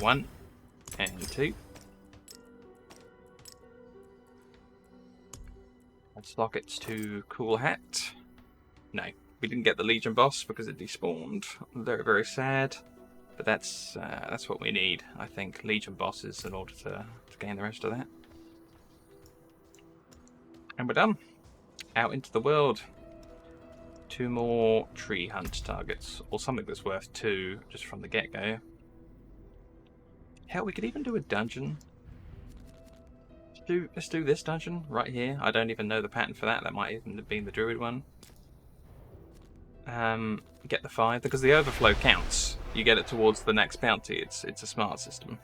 1 and 2. Let's lock it to Cool Hat. No, we didn't get the Legion boss because it despawned. Very, very sad. But that's what we need, I think. Legion bosses in order to gain the rest of that. And we're done. Out into the world. 2 more tree hunt targets, or something that's worth 2 just from the get-go. Hell, we could even do a dungeon. Let's do this dungeon right here. I don't even know the pattern for that. That might even have been the Druid one. Get the 5 because the overflow counts. You get it towards the next bounty. It's a smart system.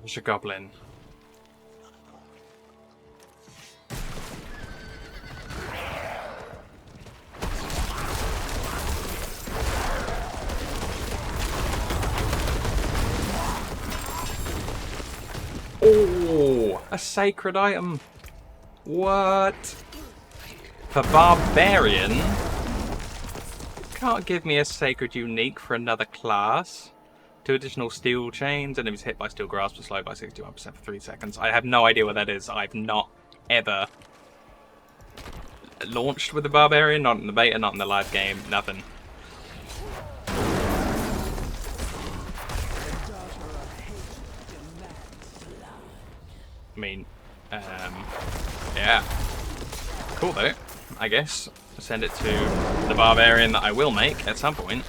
There's a goblin. Oh, a sacred item. What? For barbarian? Can't give me a sacred unique for another class. 2 additional steel chains. Enemies hit by steel grasp are slowed by 61% for 3 seconds. I have no idea what that is. I've not ever launched with the barbarian. Not in the beta, not in the live game. Nothing. I mean, yeah. Cool though, I guess. Send it to the barbarian that I will make at some point.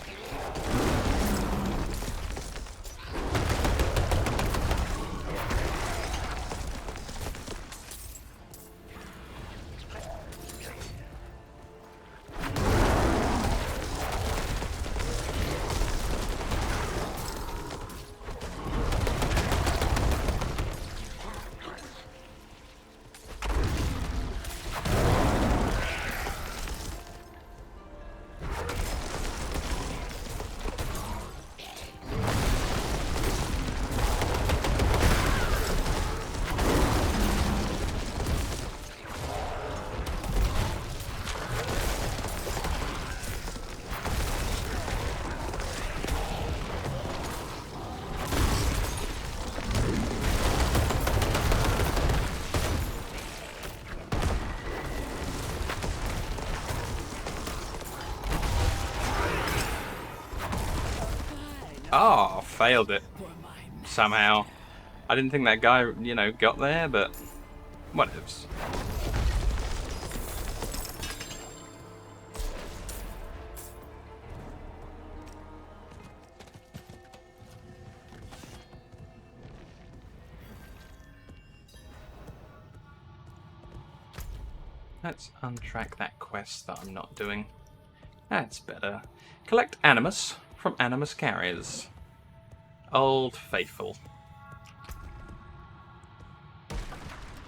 Oh, failed it. Somehow. I didn't think that guy, you know, got there, but whatevs. Let's untrack that quest that I'm not doing. That's better. Collect Animus from Animus Carriers. Old Faithful.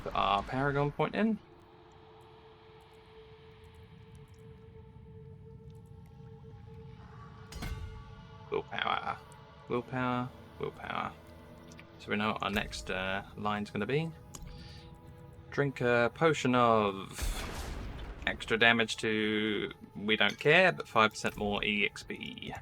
Put our Paragon point in. Willpower. Willpower. Willpower. So we know what our next line's going to be. Drink a potion of extra damage to, we don't care, but 5% more EXP.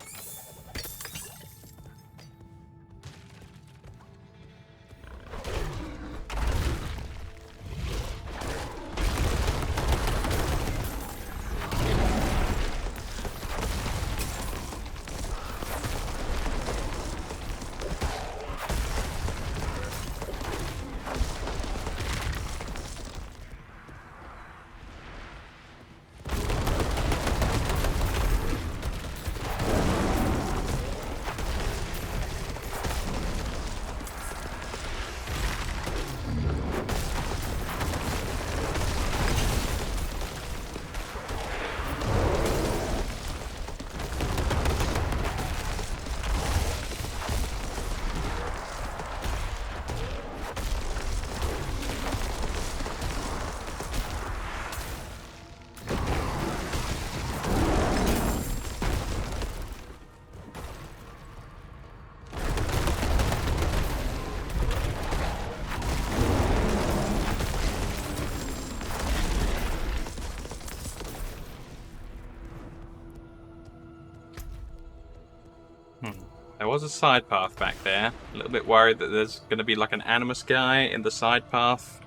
There was a side path back there. A little bit worried that there's going to be like an animus guy in the side path.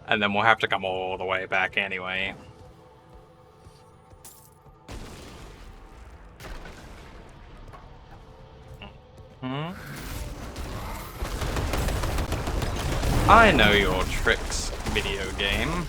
And then we'll have to come all the way back anyway. I know your tricks, video game.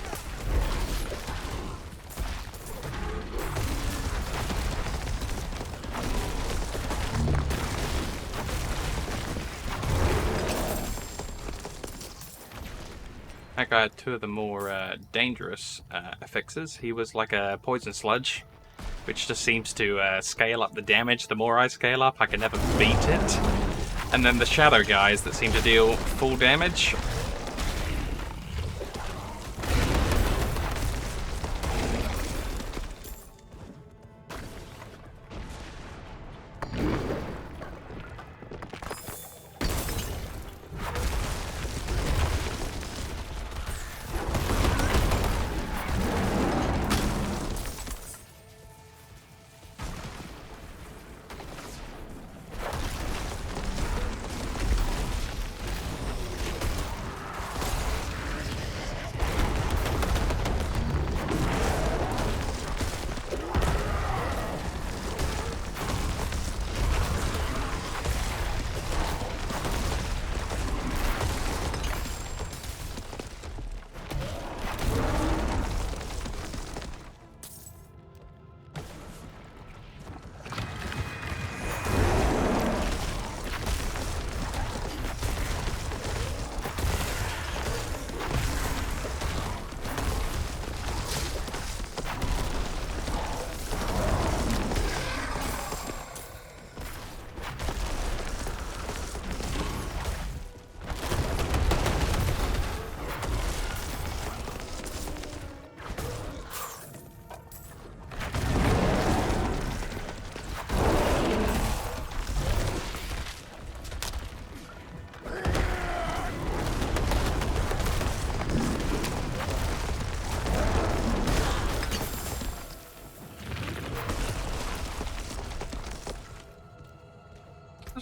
That guy had two of the more dangerous affixes. He was like a poison sludge, which just seems to scale up the damage the more I scale up. I can never beat it. And then the shadow guys that seem to deal full damage.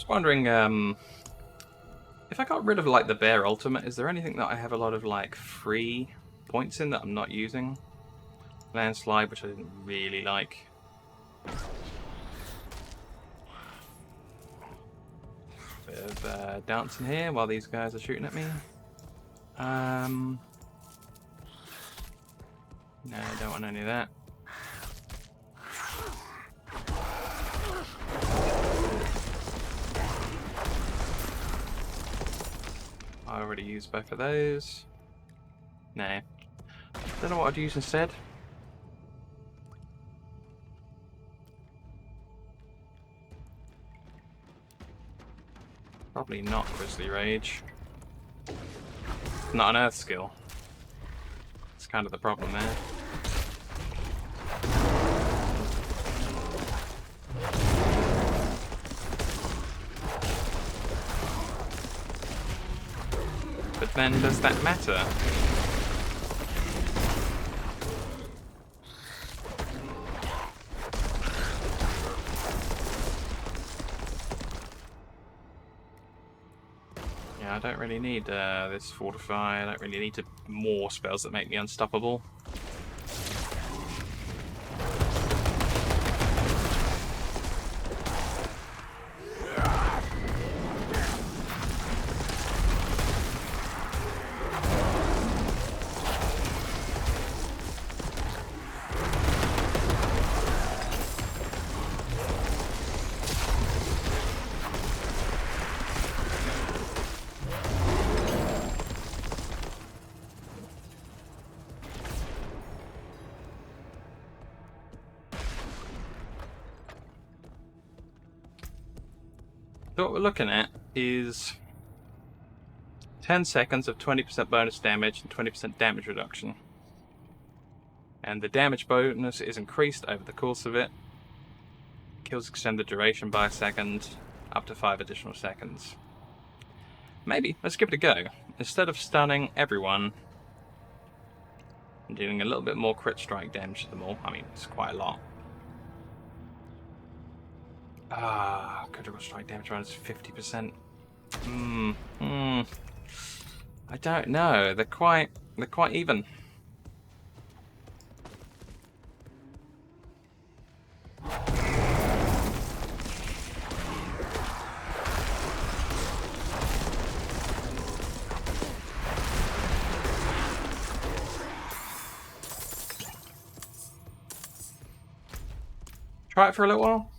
Wondering, if I got rid of like the bear ultimate, is there anything that I have a lot of like free points in that I'm not using? Landslide, which I didn't really like. Bit of dancing here while these guys are shooting at me. No, I don't want any of that. I already used both of those. No. Don't know what I'd use instead. Probably not Grizzly Rage. Not an Earth skill. That's kind of the problem there. But then, does that matter? Yeah, I don't really need this Fortify. I don't really need more spells that make me unstoppable. So what we're looking at is 10 seconds of 20% bonus damage and 20% damage reduction. And the damage bonus is increased over the course of it. Kills extend the duration by a second, up to 5 additional seconds. Maybe, let's give it a go. Instead of stunning everyone, and dealing a little bit more crit strike damage to them all. I mean, it's quite a lot. Ah, critical strike damage runs 50%. I don't know. They're quite even. Try it for a little while.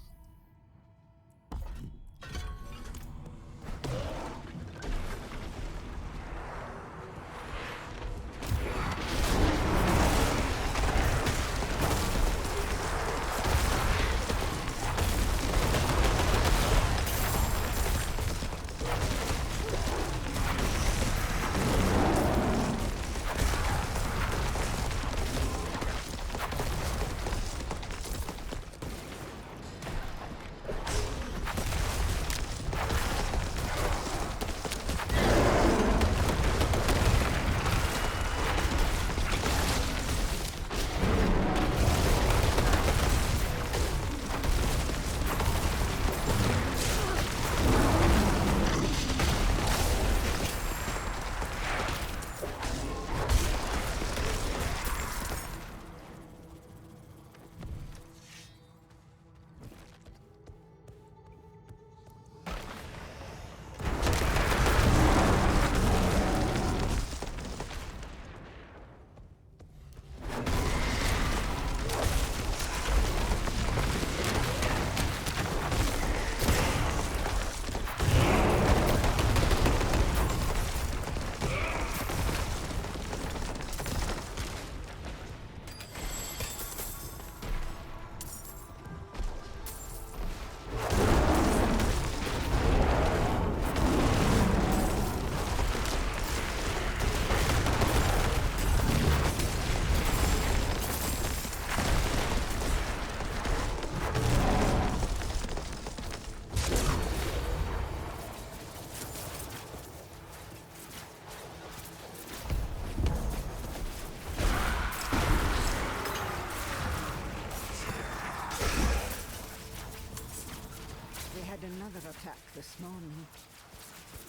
Another attack this morning.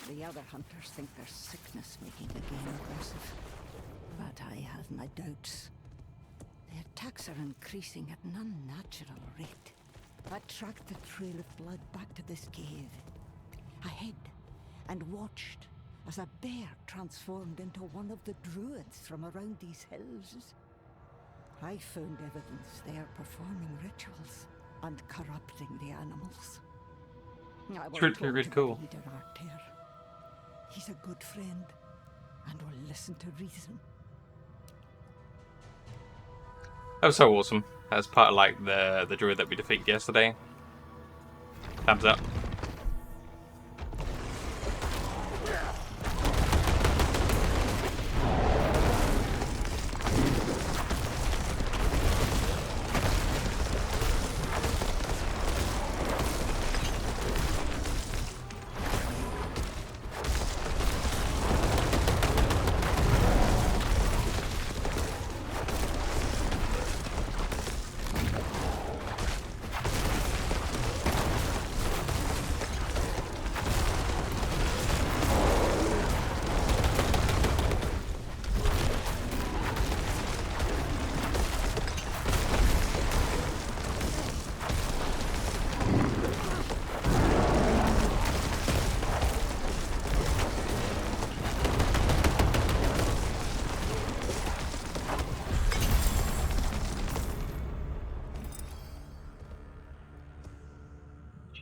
The other hunters think their sickness making the game aggressive, but I have my doubts. The attacks are increasing at an unnatural rate. I tracked the trail of blood back to this cave. I hid and watched as a bear transformed into one of the druids from around these hills. I found evidence they are performing rituals and corrupting the animals. It's really cool. He's a good friend and will listen to reason. That was so awesome. That's part of like the druid that we defeated yesterday. Thumbs up.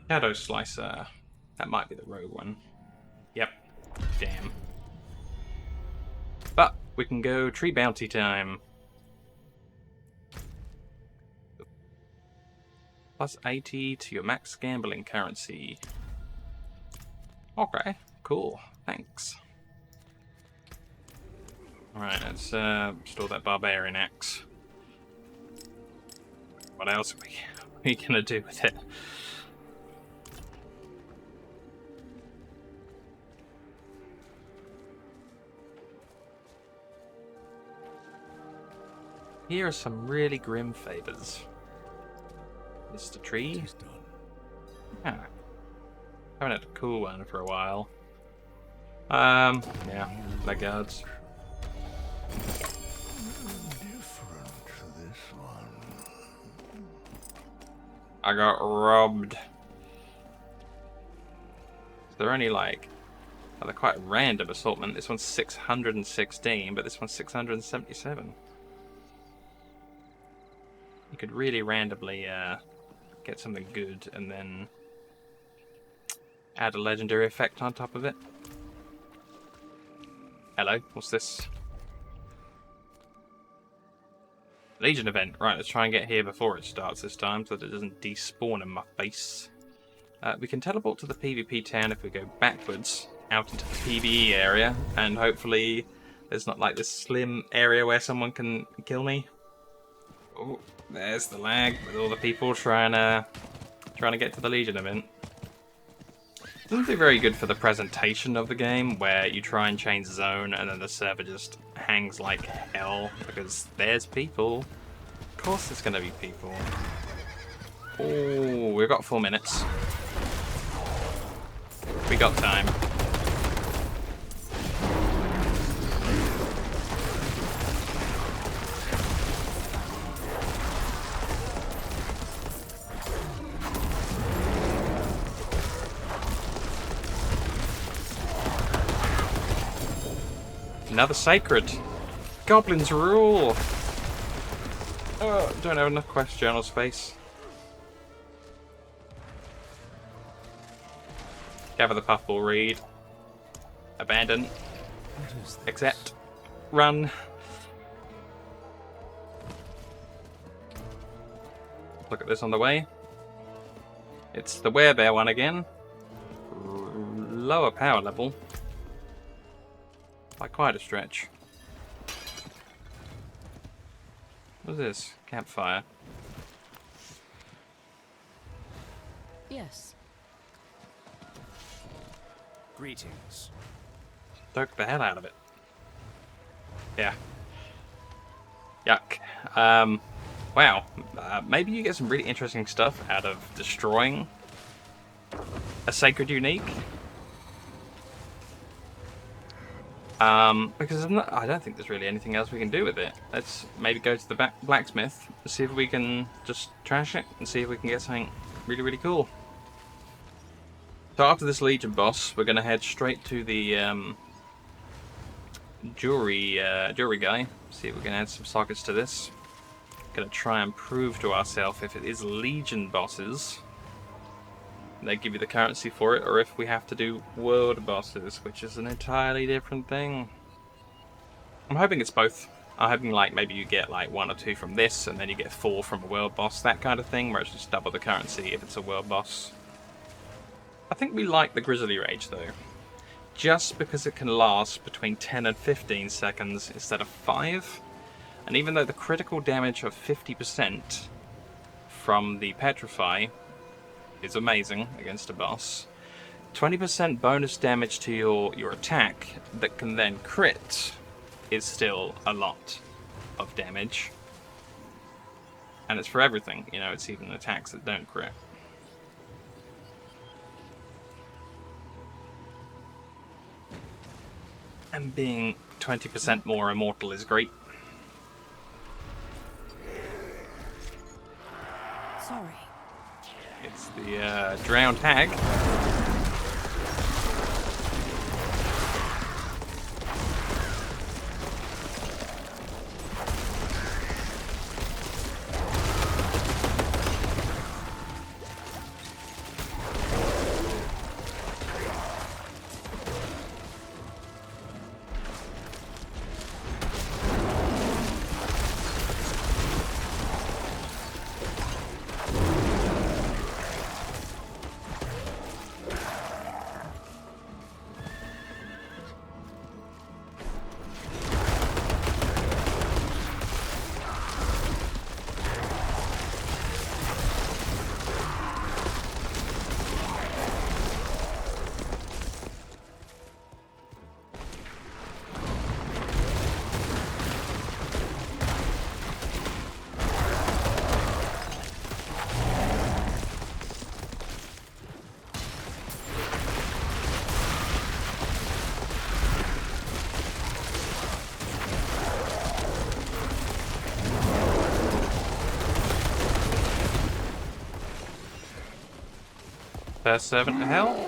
Shadow Slicer. That might be the rogue one. Yep. Damn. But we can go tree bounty time. Plus 80 to your max gambling currency. Okay, cool. Thanks. Alright, let's store that barbarian axe. What else are we gonna do with it? Here are some really grim favors. Mr. Tree, Ah, haven't had a cool one for a while. Yeah, leg guards. Different to this one. I got robbed. They're only like, oh, they're quite a random assortment. This one's 616, but this one's 677. You could really randomly get something good and then add a legendary effect on top of it. Hello, what's this? Legion event. Right, let's try and get here before it starts this time so that it doesn't despawn in my face. We can teleport to the PvP town if we go backwards out into the PvE area, and hopefully there's not like this slim area where someone can kill me. Oh, there's the lag with all the people trying to get to the Legion event. Doesn't do very good for the presentation of the game, where you try and change zone and then the server just hangs like hell because there's people. Of course there's going to be people. Oh, we've got 4 minutes. We got time. Another sacred. Goblins rule. Oh, don't have enough quest journal space. Gather the puffball, read. Abandon. Accept. Run. Look at this on the way. It's the werebear one again. Lower power level. By quite a stretch. What's this? Campfire. Yes. Greetings. Stoke the hell out of it. Yeah. Yuck. Wow. Maybe you get some really interesting stuff out of destroying a sacred unique. Because I don't think there's really anything else we can do with it. Let's maybe go to the blacksmith, see if we can just trash it, and see if we can get something really, really cool. So after this Legion boss, we're going to head straight to the jewelry guy, see if we can add some sockets to this. Going to try and prove to ourselves if it is Legion bosses, they give you the currency for it, or if we have to do world bosses, which is an entirely different thing. I'm hoping it's both. I'm hoping like maybe you get like 1 or 2 from this, and then you get 4 from a world boss, that kind of thing, where it's just double the currency if it's a world boss. I think we like the Grizzly Rage though, just because it can last between 10 and 15 seconds instead of 5, and even though the critical damage of 50% from the Petrify is amazing against a boss, 20% bonus damage to your attack that can then crit is still a lot of damage. And it's for everything, you know, it's even attacks that don't crit. And being 20% more immortal is great. Sorry. It's the drowned hag. First servant to hell.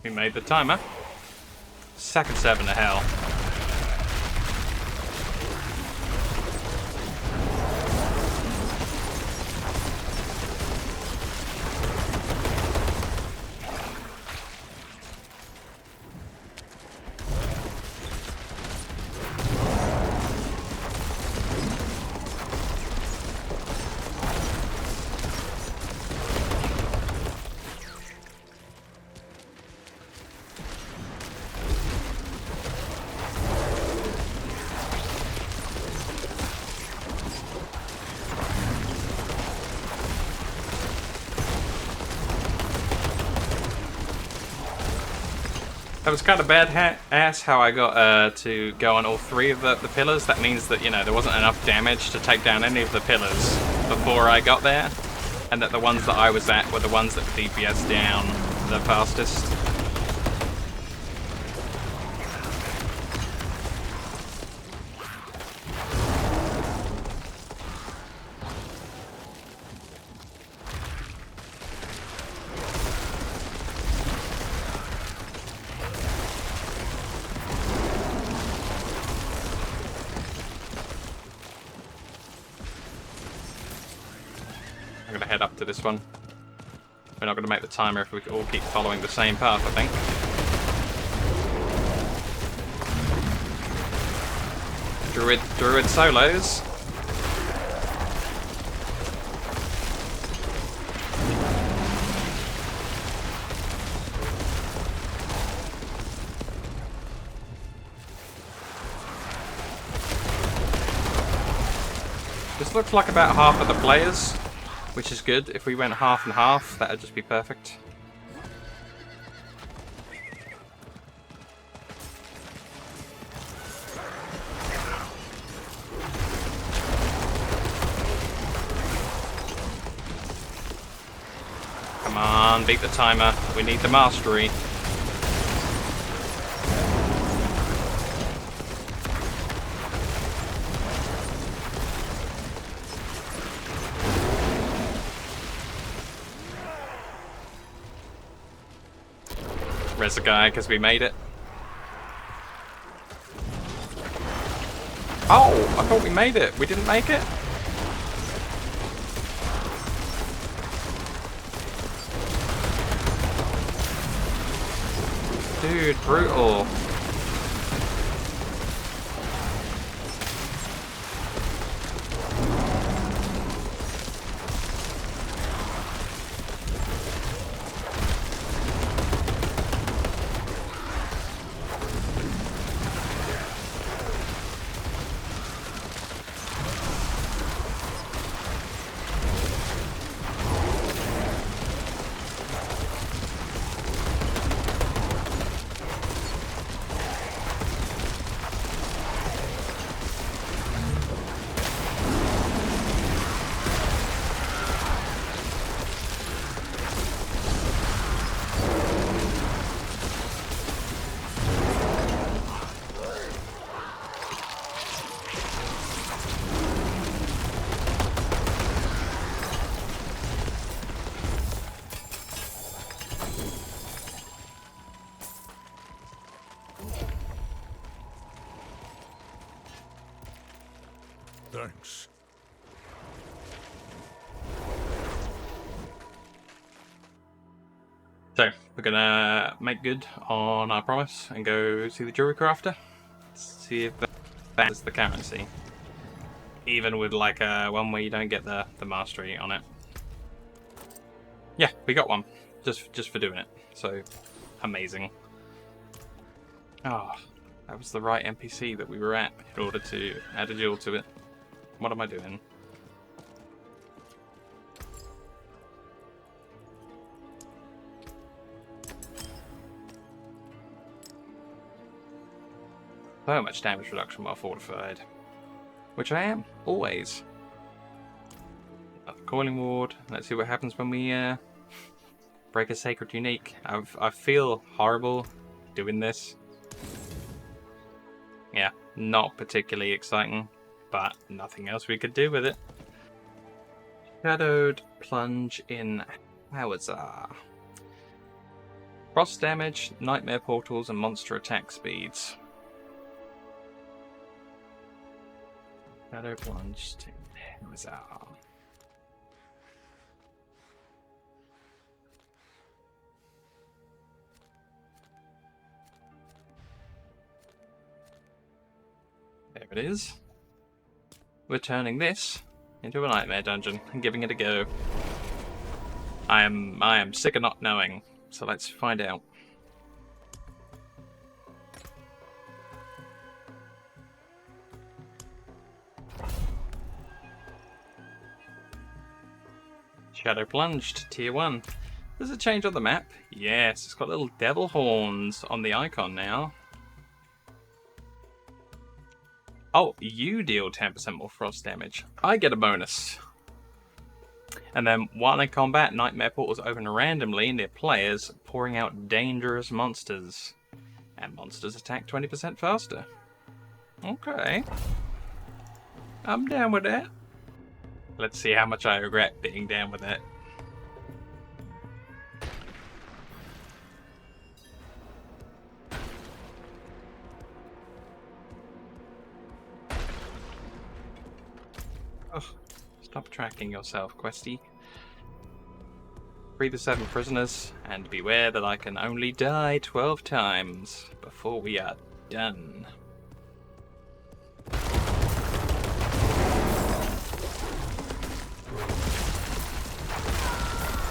We made the timer. Second servant to hell. That was kind of bad ass how I got to go on all three of the pillars. That means that, you know, there wasn't enough damage to take down any of the pillars before I got there. And that the ones that I was at were the ones that DPS down the fastest. I'm gonna head up to this one. We're not gonna make the timer if we all keep following the same path, I think. Druid solos. This looks like about half of the players, which is good. If we went half and half, that'd just be perfect. Come on, beat the timer. We need the mastery. Res a guy because we made it. Oh, I thought we made it. We didn't make it? Dude, brutal. Thanks. So, we're gonna make good on our promise and go see the Druid Crafter. See if that is the currency. Even with like one where you don't get the mastery on it. Yeah, we got one. Just for doing it. So, amazing. Oh, that was the right NPC that we were at in order to add a jewel to it. What am I doing? So much damage reduction while fortified. Which I am, always. Coiling ward. Let's see what happens when we break a sacred unique. I feel horrible doing this. Yeah, not particularly exciting, but nothing else we could do with it. Shadowed plunge in Howitzer. Frost damage, nightmare portals, and monster attack speeds. Shadow plunge to Howitzer. There it is. We're turning this into a nightmare dungeon and giving it a go. I am sick of not knowing, so let's find out. Shadow plunged, tier 1. Does it change on the map? Yes, it's got little devil horns on the icon now. Oh, you deal 10% more frost damage. I get a bonus. And then while in combat, nightmare portals open randomly near players, pouring out dangerous monsters. And monsters attack 20% faster. Okay. I'm down with that. Let's see how much I regret being down with it. Oh, stop tracking yourself, Questy. Free the 7 prisoners, and beware that I can only die 12 times before we are done.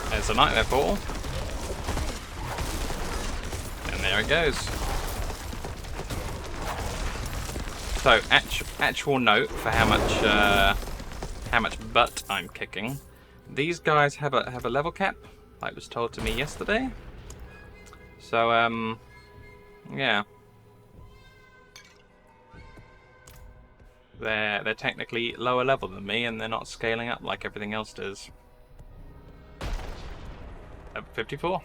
There's a nightmare portal. And there it goes. So, actual note for how much butt I'm kicking. These guys have a level cap, like was told to me yesterday. So, yeah. They're technically lower level than me, and they're not scaling up like everything else does. 54.